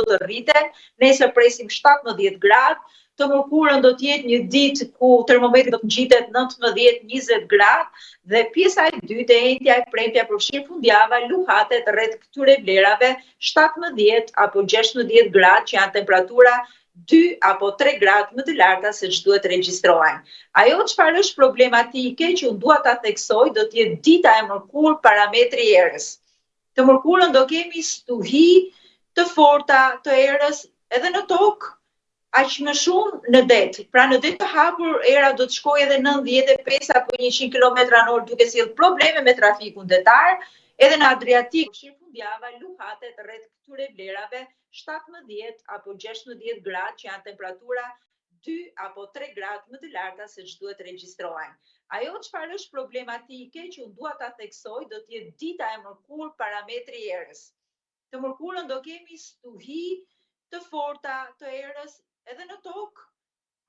të rriten, nesër presim 17 gradë, të mërkurën do t'jetë një ditë ku termometri do të ngjitet 19-20 gradë dhe pjesa e dytë e njëjtja e premtja përfshirë fundjava luhatet rreth këtyre vlerave 17 apo 16 gradë që janë temperatura 2 apo 3 gradë më të larta se që duhet regjistrohen. Ajo çfarë është problematike që unë dua ta theksoj do të jetë dita e mërkurë parametri erës. Të mërkurën do kemi stuhi të forta të erës edhe në tokë, aq më shumë në det. Pra në det të hapur era do të shkojë edhe 95 apo 100 km/h duke sjellë probleme me trafikun detar, edhe në Adriatik, përfshirë fundjava luhatet rreth këtyre vlerave 17 apo 16 gradë që janë temperatura 2 apo 3 gradë më të larta se që duhet regjistrohen. Ajo çfarë është problematike që unë dua ta theksoj do të jetë dita e mërkurë parametri erës. Të mërkurën do kemi stuhi të forta të erës edhe në tokë,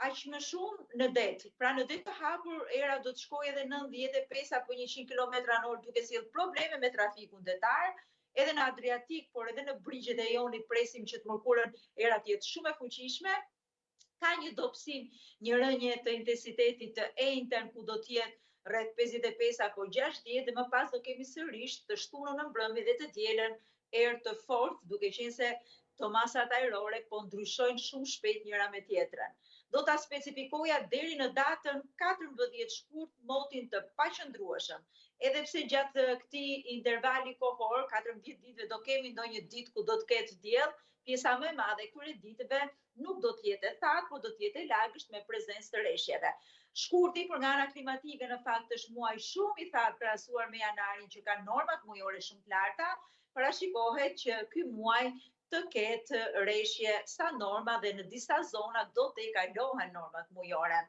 aq më shumë në det. Pra në det të hapur era do të shkojë edhe 95 apo 100 km/h duke sjellë probleme me trafikun detar, edhe në Adriatik, por edhe në brigjet e Jonit presim që të mërkurën era të jetë shumë e fuqishme. Ka një dobësim, një rënje të intensitetit të enjtën ku do të jetë rreth 55 apo 60 dhe më pas do kemi sërish të shtunën në mbrëmje dhe të dielën erë të fortë, duke qenë se tomasat ajrore po ndryshojnë shumë shpejt njëra me tjetrën. Do ta specifikoja deri në datën 14 shkurt motin të paqëndrueshëm. Edhe pse gjatë këtij intervali kohor, 14 ditëve do kemi ndonjë ditë ku do të ketë diell, pjesa më e madhe e këtyre ditëve nuk do të jetë e thatë, por do të jetë e lagësht me prezencë të rreshjeve. Shkurti për nga ana klimatike në fakt është muaj shumë i thatë krahasuar me janarin që ka normat mujore shumë të larta, parashikohet që ky muaj të ketë rreshje sa norma dhe në disa zona do të kalohen normat mujore.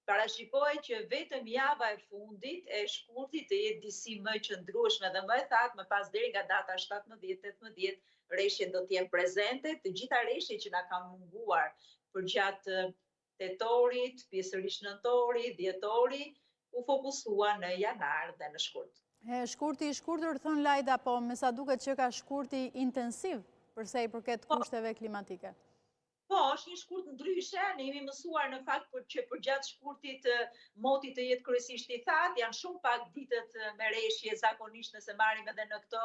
Parashikohet që vetëm java e fundit e shkurtit të jetë disi më qëndrueshme dhe më e thatë, më pas deri nga data 17-18 rreshjet do të jenë prezente, të gjitha rreshjet që na kanë munguar përgjatë tetorit, pjesërisht nëntori, dhjetori, u fokusua në janar dhe në shkurt. Shkurti i shkurtër thon Lajda, po me sa duket që ka shkurti intensiv përsa i përket kushteve klimatike. Po, është një shkurt ndryshe, ne jemi mësuar në fakt që përgjatë shkurtit moti të jetë kryesisht i thatë, janë shumë pak ditët me rreshje, zakonisht nëse marrim edhe në këto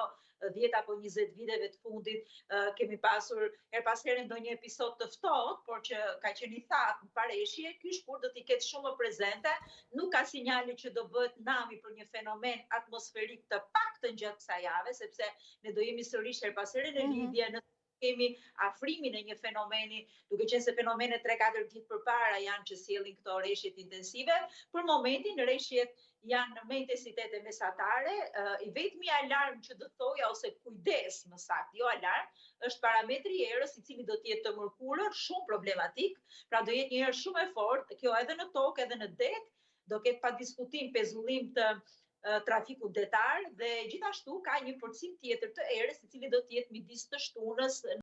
10 apo 20 viteve të fundit, kemi pasur her pas here ndonjë episod të ftohtë, por që ka qenë i thatë pa rreshje, ky shkurt do t'i ketë shumë prezente, nuk ka sinjale që do bëhet nami për një fenomen atmosferik të paktën gjatë kësaj jave, sepse ne do jemi sërish her pas here në lidhje në kemi afrimin e një fenomeni, duke qenë se fenomenet 3-4 ditë përpara janë që sjellin këto rreshjet intensive, për momentin rreshjet janë me intensitete mesatare, i vetmi alarm që do thoja ose kujdes më saktë, jo alarm, është parametri i erës i cili do të jetë të mërkurën, shumë problematik, pra do jetë një erë shumë e fortë, kjo edhe në tokë edhe në det, do ketë pa diskutim pezullim të trafikut detar dhe gjithashtu ka një përcim tjetër të erës i cili do të jetë midis të shtunës